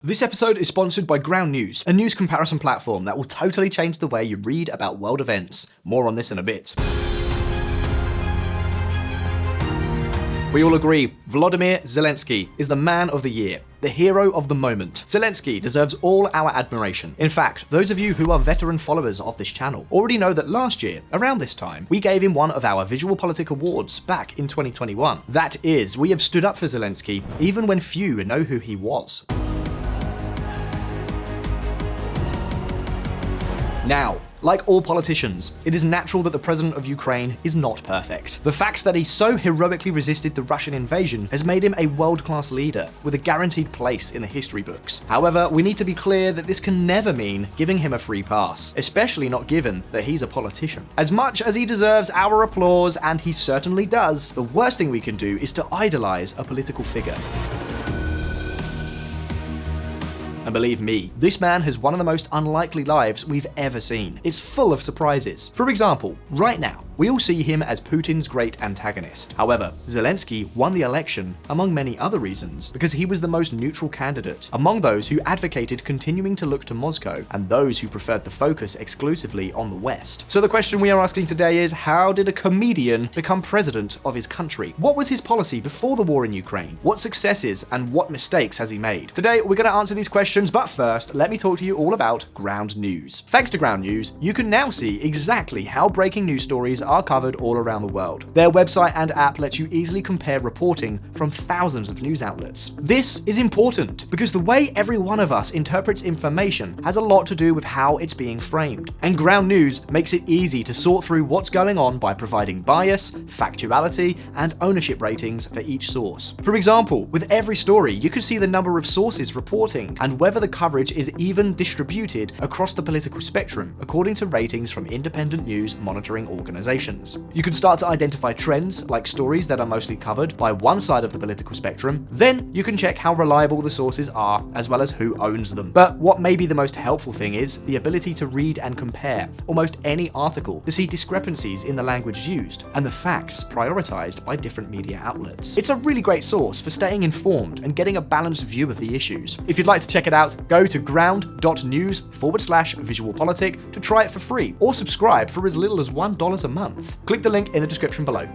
This episode is sponsored by Ground News, a news comparison platform that will totally change the way you read about world events. More on this in a bit. We all agree, Volodymyr Zelenskiy is the man of the year, the hero of the moment. Zelensky deserves all our admiration. In fact, those of you who are veteran followers of this channel already know that last year, around this time, we gave him one of our VisualPolitik awards back in 2021. That is, we have stood up for Zelensky even when few know who he was. Now, like all politicians, it is natural that the president of Ukraine is not perfect. The fact that he so heroically resisted the Russian invasion has made him a world-class leader with a guaranteed place in the history books. However, we need to be clear that this can never mean giving him a free pass, especially not given that he's a politician. As much as he deserves our applause, and he certainly does, the worst thing we can do is to idolize a political figure. And believe me, this man has one of the most unlikely lives we've ever seen. It's full of surprises. For example, right now, we all see him as Putin's great antagonist. However, Zelensky won the election, among many other reasons, because he was the most neutral candidate, among those who advocated continuing to look to Moscow, and those who preferred the focus exclusively on the West. So the question we are asking today is, how did a comedian become president of his country? What was his policy before the war in Ukraine? What successes and what mistakes has he made? Today, we're going to answer these questions, but first, let me talk to you all about Ground News. Thanks to Ground News, you can now see exactly how breaking news stories are covered all around the world. Their website and app lets you easily compare reporting from thousands of news outlets. This is important because the way every one of us interprets information has a lot to do with how it's being framed. And Ground News makes it easy to sort through what's going on by providing bias, factuality, and ownership ratings for each source. For example, with every story, you can see the number of sources reporting and whether the coverage is even distributed across the political spectrum, according to ratings from independent news monitoring organizations. You can start to identify trends, like stories that are mostly covered by one side of the political spectrum. Then you can check how reliable the sources are, as well as who owns them. But what may be the most helpful thing is the ability to read and compare almost any article to see discrepancies in the language used and the facts prioritized by different media outlets. It's a really great source for staying informed and getting a balanced view of the issues. If you'd like to check it out, go to ground.news/VisualPolitik to try it for free, or subscribe for as little as $1 a month. Click the link in the description below.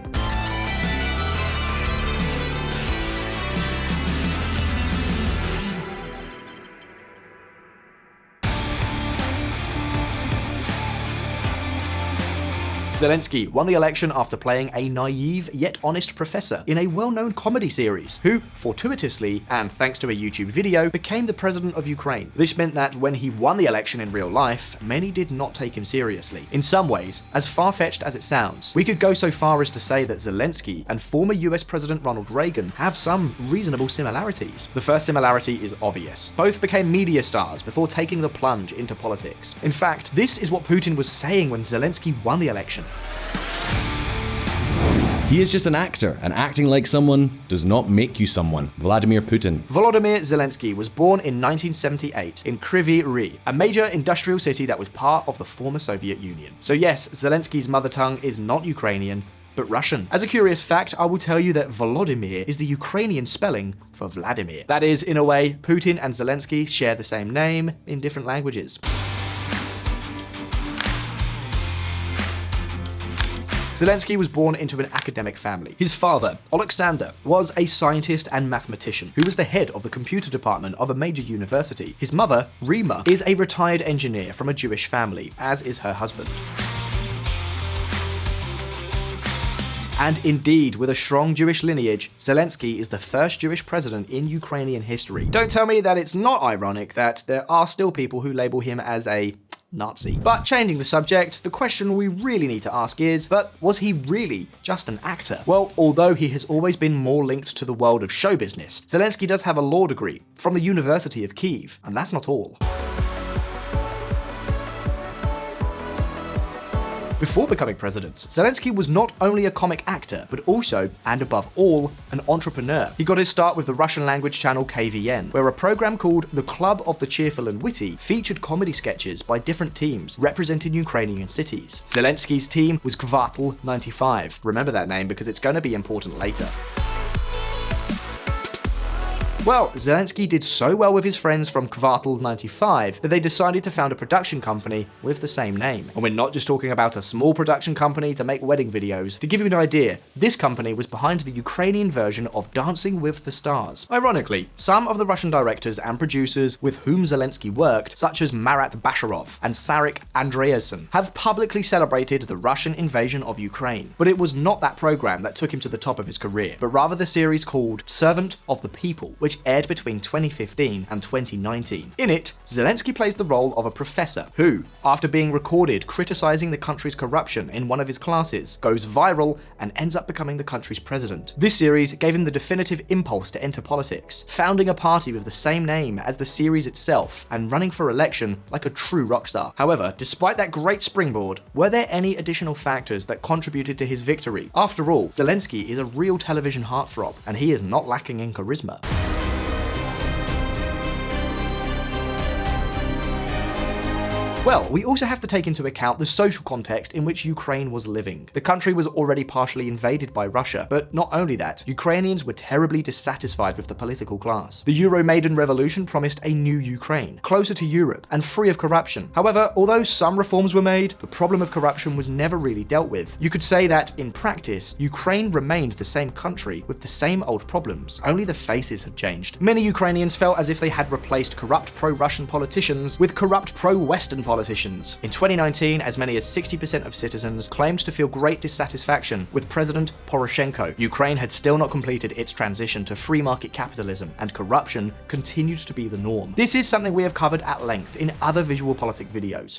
Zelensky won the election after playing a naive yet honest professor in a well-known comedy series, who, fortuitously, and thanks to a YouTube video, became the president of Ukraine. This meant that when he won the election in real life, many did not take him seriously. In some ways, as far-fetched as it sounds, we could go so far as to say that Zelensky and former US President Ronald Reagan have some reasonable similarities. The first similarity is obvious. Both became media stars before taking the plunge into politics. In fact, this is what Putin was saying when Zelensky won the election. He is just an actor, and acting like someone does not make you someone. Vladimir Putin. Volodymyr Zelenskiy was born in 1978 in Kryvyi Rih, a major industrial city that was part of the former Soviet Union. So yes, Zelenskyy's mother tongue is not Ukrainian, but Russian. As a curious fact, I will tell you that Volodymyr is the Ukrainian spelling for Vladimir. That is, in a way, Putin and Zelensky share the same name in different languages. Zelensky was born into an academic family. His father, Alexander, was a scientist and mathematician who was the head of the computer department of a major university. His mother, Rima, is a retired engineer from a Jewish family, as is her husband. And indeed, with a strong Jewish lineage, Zelensky is the first Jewish president in Ukrainian history. Don't tell me that it's not ironic that there are still people who label him as a Nazi. But changing the subject, the question we really need to ask is, but was he really just an actor? Well, although he has always been more linked to the world of show business, Zelensky does have a law degree from the University of Kyiv, and that's not all. Before becoming president, Zelensky was not only a comic actor, but also, and above all, an entrepreneur. He got his start with the Russian language channel KVN, where a program called The Club of the Cheerful and Witty featured comedy sketches by different teams representing Ukrainian cities. Zelensky's team was Kvartal 95. Remember that name because it's going to be important later. Well, Zelenskiy did so well with his friends from Kvartal 95 that they decided to found a production company with the same name. And we're not just talking about a small production company to make wedding videos. To give you an idea, this company was behind the Ukrainian version of Dancing with the Stars. Ironically, some of the Russian directors and producers with whom Zelenskiy worked, such as Marat Basharov and Sarik Andreasen, have publicly celebrated the Russian invasion of Ukraine. But it was not that program that took him to the top of his career, but rather the series called Servant of the People, which aired between 2015 and 2019. In it, Zelenskiy plays the role of a professor who, after being recorded criticizing the country's corruption in one of his classes, goes viral and ends up becoming the country's president. This series gave him the definitive impulse to enter politics, founding a party with the same name as the series itself and running for election like a true rock star. However, despite that great springboard, were there any additional factors that contributed to his victory? After all, Zelenskiy is a real television heartthrob, and he is not lacking in charisma. Well, we also have to take into account the social context in which Ukraine was living. The country was already partially invaded by Russia, but not only that, Ukrainians were terribly dissatisfied with the political class. The Euromaidan revolution promised a new Ukraine, closer to Europe and free of corruption. However, although some reforms were made, the problem of corruption was never really dealt with. You could say that, in practice, Ukraine remained the same country with the same old problems, only the faces had changed. Many Ukrainians felt as if they had replaced corrupt pro-Russian politicians with corrupt pro-Western politicians. In 2019, as many as 60% of citizens claimed to feel great dissatisfaction with President Poroshenko. Ukraine had still not completed its transition to free market capitalism, and corruption continued to be the norm. This is something we have covered at length in other VisualPolitik videos.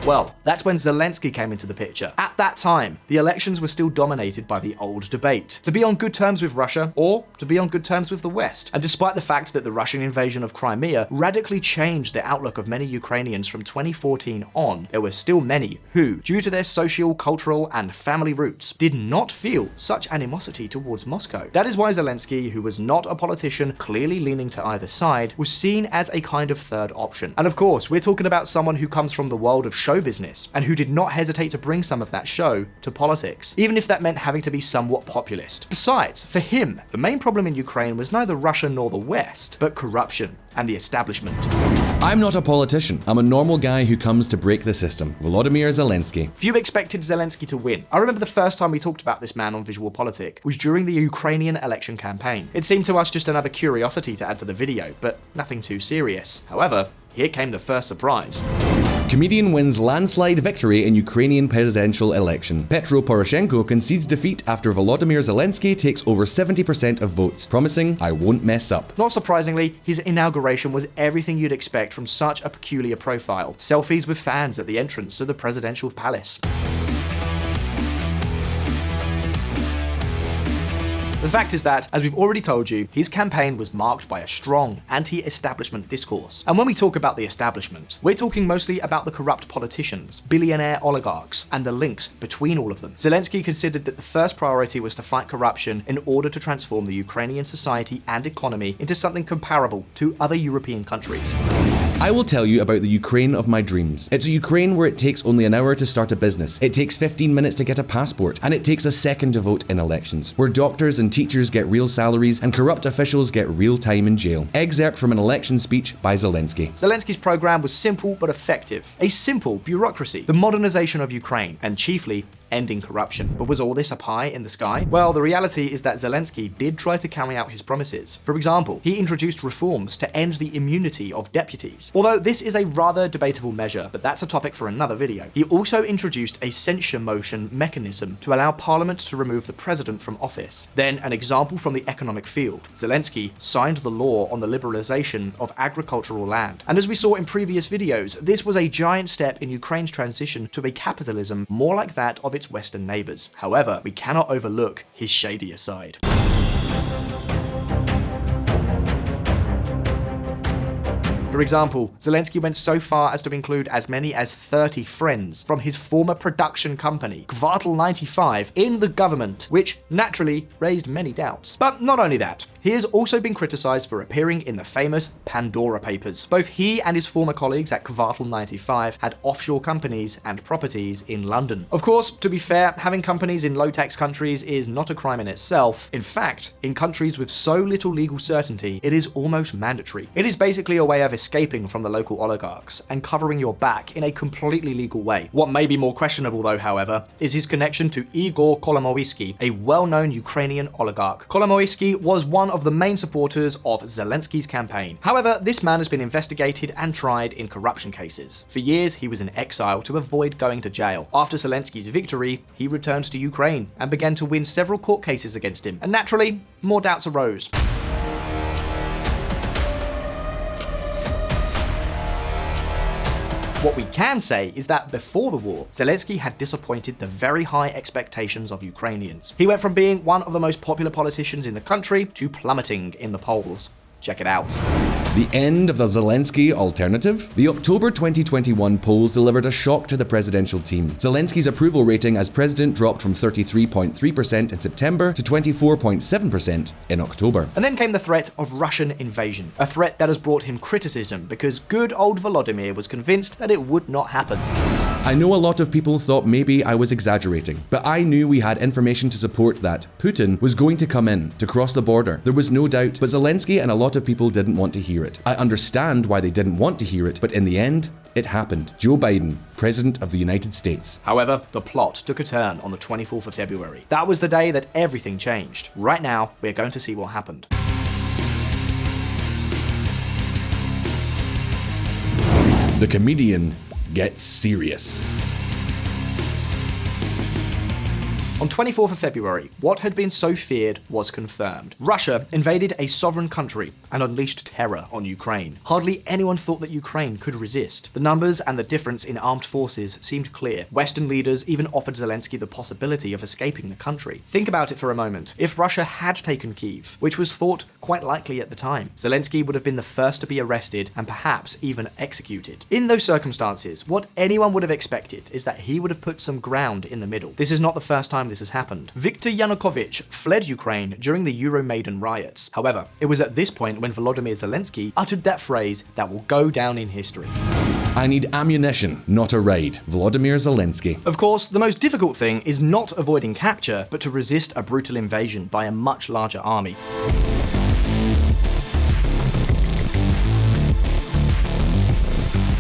Well, that's when Zelenskiy came into the picture. At that time, the elections were still dominated by the old debate: to be on good terms with Russia or to be on good terms with the West. And despite the fact that the Russian invasion of Crimea radically changed the outlook of many Ukrainians from 2014 on, there were still many who, due to their social, cultural, and family roots, did not feel such animosity towards Moscow. That is why Zelenskiy, who was not a politician clearly leaning to either side, was seen as a kind of third option. And of course, we're talking about someone who comes from the world of show business, and who did not hesitate to bring some of that show to politics, even if that meant having to be somewhat populist. Besides, for him, the main problem in Ukraine was neither Russia nor the West, but corruption and the establishment. I'm not a politician. I'm a normal guy who comes to break the system. Volodymyr Zelenskiy. Few expected Zelensky to win. I remember the first time we talked about this man on VisualPolitik was during the Ukrainian election campaign. It seemed to us just another curiosity to add to the video, but nothing too serious. However, here came the first surprise. Comedian wins landslide victory in Ukrainian presidential election. Petro Poroshenko concedes defeat after Volodymyr Zelenskiy takes over 70% of votes, promising, "I won't mess up." Not surprisingly, his inauguration was everything you'd expect from such a peculiar profile. Selfies with fans at the entrance to the presidential palace. The fact is that, as we've already told you, his campaign was marked by a strong anti-establishment discourse. And when we talk about the establishment, we're talking mostly about the corrupt politicians, billionaire oligarchs, and the links between all of them. Zelensky considered that the first priority was to fight corruption in order to transform the Ukrainian society and economy into something comparable to other European countries. I will tell you about the Ukraine of my dreams. It's a Ukraine where it takes only an hour to start a business, it takes 15 minutes to get a passport, and it takes a second to vote in elections, where doctors and teachers get real salaries and corrupt officials get real time in jail. Excerpt from an election speech by Zelensky. Zelenskyy's program was simple but effective. A simple bureaucracy, the modernization of Ukraine, and chiefly, ending corruption. But was all this a pie in the sky? Well, the reality is that Zelenskyy did try to carry out his promises. For example, he introduced reforms to end the immunity of deputies. Although this is a rather debatable measure, but that's a topic for another video. He also introduced a censure motion mechanism to allow Parliament to remove the president from office. Then, an example from the economic field. Zelenskiy signed the law on the liberalization of agricultural land. And as we saw in previous videos, this was a giant step in Ukraine's transition to a capitalism more like that of its Western neighbors. However, we cannot overlook his shadier side. For For example, Zelensky went so far as to include as many as 30 friends from his former production company, Kvartal 95, in the government, which naturally raised many doubts. But not only that, he has also been criticized for appearing in the famous Pandora Papers. Both he and his former colleagues at Kvartal 95 had offshore companies and properties in London. Of course, to be fair, having companies in low-tax countries is not a crime in itself. In fact, in countries with so little legal certainty, it is almost mandatory. It is basically a way of escaping from the local oligarchs and covering your back in a completely legal way. What may be more questionable though, however, is his connection to Igor Kolomoisky, a well-known Ukrainian oligarch. Kolomoisky was one of the main supporters of Zelenskyy's campaign. However, this man has been investigated and tried in corruption cases. For years, he was in exile to avoid going to jail. After Zelenskyy's victory, he returned to Ukraine and began to win several court cases against him, and naturally, more doubts arose. What we can say is that before the war, Zelensky had disappointed the very high expectations of Ukrainians. He went from being one of the most popular politicians in the country to plummeting in the polls. Check it out. The end of the Zelensky alternative? The October 2021 polls delivered a shock to the presidential team. Zelensky's approval rating as president dropped from 33.3% in September to 24.7% in October. And then came the threat of Russian invasion, a threat that has brought him criticism because good old Volodymyr was convinced that it would not happen. I know a lot of people thought maybe I was exaggerating, but I knew we had information to support that Putin was going to come in, to cross the border. There was no doubt, but Zelensky and a lot of people didn't want to hear it. I understand why they didn't want to hear it, but in the end, it happened. Joe Biden, President of the United States. However, the plot took a turn on the 24th of February. That was the day that everything changed. Right now, we're going to see what happened. The comedian gets serious. On 24th of February, what had been so feared was confirmed. Russia invaded a sovereign country and unleashed terror on Ukraine. Hardly anyone thought that Ukraine could resist. The numbers and the difference in armed forces seemed clear. Western leaders even offered Zelensky the possibility of escaping the country. Think about it for a moment. If Russia had taken Kyiv, which was thought quite likely at the time, Zelensky would have been the first to be arrested and perhaps even executed. In those circumstances, what anyone would have expected is that he would have put some ground in the middle. This is not the first time this has happened. Viktor Yanukovych fled Ukraine during the Euromaidan riots. However, it was at this point when Volodymyr Zelenskiy uttered that phrase that will go down in history. I need ammunition, not a raid. Volodymyr Zelenskiy. Of course, the most difficult thing is not avoiding capture, but to resist a brutal invasion by a much larger army.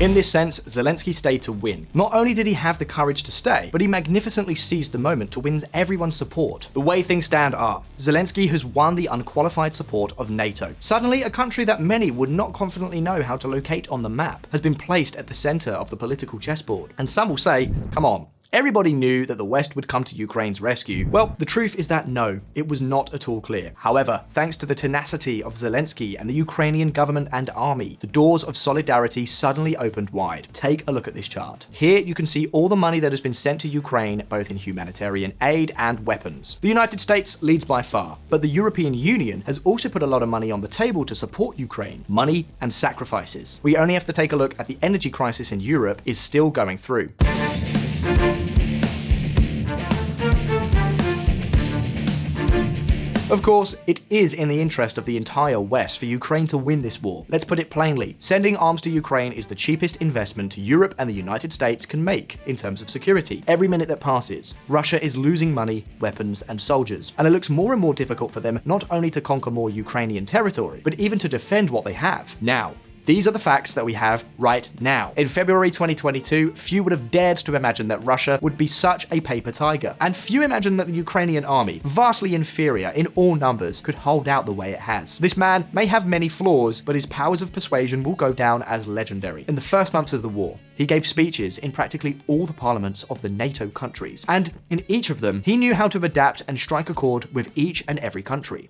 In this sense, Zelensky stayed to win. Not only did he have the courage to stay, but he magnificently seized the moment to win everyone's support. The way things stand are, Zelensky has won the unqualified support of NATO. Suddenly, a country that many would not confidently know how to locate on the map has been placed at the center of the political chessboard. And some will say, come on, everybody knew that the West would come to Ukraine's rescue. Well, the truth is that no, it was not at all clear. However, thanks to the tenacity of Zelensky and the Ukrainian government and army, the doors of solidarity suddenly opened wide. Take a look at this chart. Here you can see all the money that has been sent to Ukraine, both in humanitarian aid and weapons. The United States leads by far, but the European Union has also put a lot of money on the table to support Ukraine. Money and sacrifices. We only have to take a look at the energy crisis in Europe is still going through. Of course, it is in the interest of the entire West for Ukraine to win this war. Let's put it plainly. Sending arms to Ukraine is the cheapest investment Europe and the United States can make in terms of security. Every minute that passes, Russia is losing money, weapons, and soldiers. And it looks more and more difficult for them not only to conquer more Ukrainian territory, but even to defend what they have. Now, these are the facts that we have right now. In February 2022, few would have dared to imagine that Russia would be such a paper tiger. And few imagined that the Ukrainian army, vastly inferior in all numbers, could hold out the way it has. This man may have many flaws, but his powers of persuasion will go down as legendary. In the first months of the war, he gave speeches in practically all the parliaments of the NATO countries. And in each of them, he knew how to adapt and strike a chord with each and every country.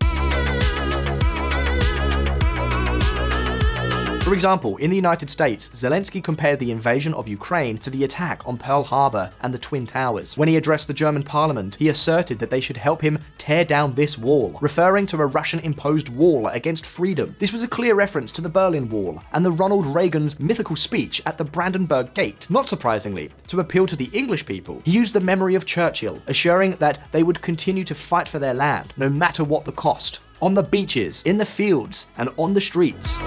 For example, in the United States, Zelensky compared the invasion of Ukraine to the attack on Pearl Harbor and the Twin Towers. When he addressed the German parliament, he asserted that they should help him tear down this wall, referring to a Russian-imposed wall against freedom. This was a clear reference to the Berlin Wall and the Ronald Reagan's mythical speech at the Brandenburg Gate. Not surprisingly, to appeal to the English people, he used the memory of Churchill, assuring that they would continue to fight for their land, no matter what the cost. On the beaches, in the fields, and on the streets.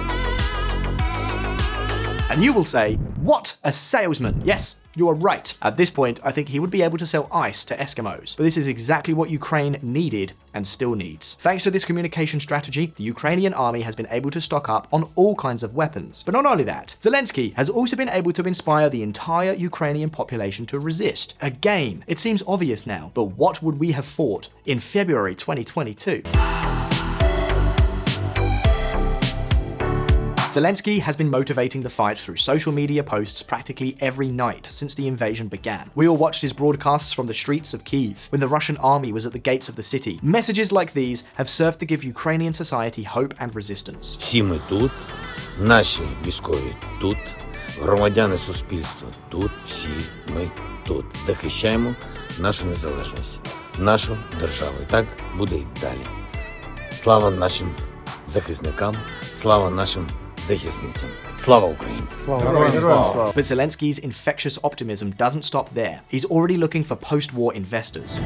And you will say, what a salesman! Yes, you are right. At this point, I think he would be able to sell ice to Eskimos. But this is exactly what Ukraine needed and still needs. Thanks to this communication strategy, the Ukrainian army has been able to stock up on all kinds of weapons. But not only that, Zelensky has also been able to inspire the entire Ukrainian population to resist. Again, it seems obvious now, but what would we have thought in February 2022? Zelensky has been motivating the fight through social media posts practically every night since the invasion began. We all watched his broadcasts from the streets of Kyiv when the Russian army was at the gates of the city. Messages like these have served to give Ukrainian society hope and resistance. Всі ми тут, наші військові тут, громадяни суспільства тут, всі ми тут. Захищаємо нашу незалежність, нашу державу. І так буде й далі. Слава нашим захисникам, слава нашим захисницям. Слава Україні! But Zelensky's infectious optimism doesn't stop there. He's already looking for post-war investors.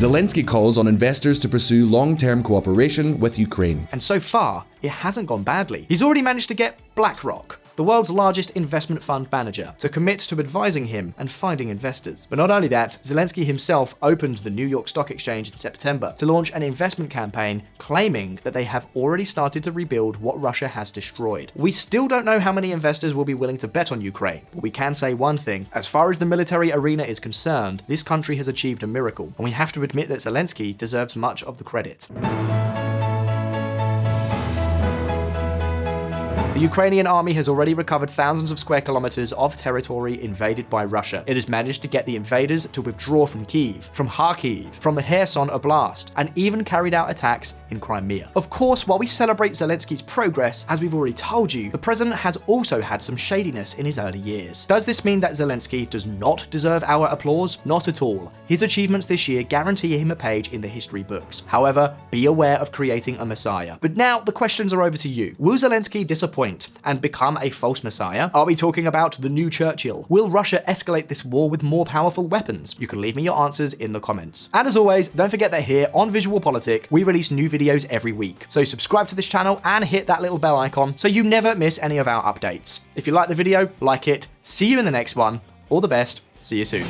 Zelensky calls on investors to pursue long-term cooperation with Ukraine. And so far, it hasn't gone badly. He's already managed to get BlackRock, the world's largest investment fund manager, to commit to advising him and finding investors. But not only that, Zelensky himself opened the New York Stock Exchange in September to launch an investment campaign claiming that they have already started to rebuild what Russia has destroyed. We still don't know how many investors will be willing to bet on Ukraine, but we can say one thing: as far as the military arena is concerned, this country has achieved a miracle, and we have to admit that Zelensky deserves much of the credit. The Ukrainian army has already recovered thousands of square kilometers of territory invaded by Russia. It has managed to get the invaders to withdraw from Kyiv, from Kharkiv, from the Kherson Oblast, and even carried out attacks in Crimea. Of course, while we celebrate Zelensky's progress, as we've already told you, the president has also had some shadiness in his early years. Does this mean that Zelensky does not deserve our applause? Not at all. His achievements this year guarantee him a page in the history books. However, be aware of creating a messiah. But now the questions are over to you. Will Zelensky disappoint and become a false messiah? Are we talking about the new Churchill? Will Russia escalate this war with more powerful weapons? You can leave me your answers in the comments. And as always, don't forget that here on VisualPolitik, we release new videos every week. So subscribe to this channel and hit that little bell icon so you never miss any of our updates. If you like the video, like it. See you in the next one. All the best. See you soon.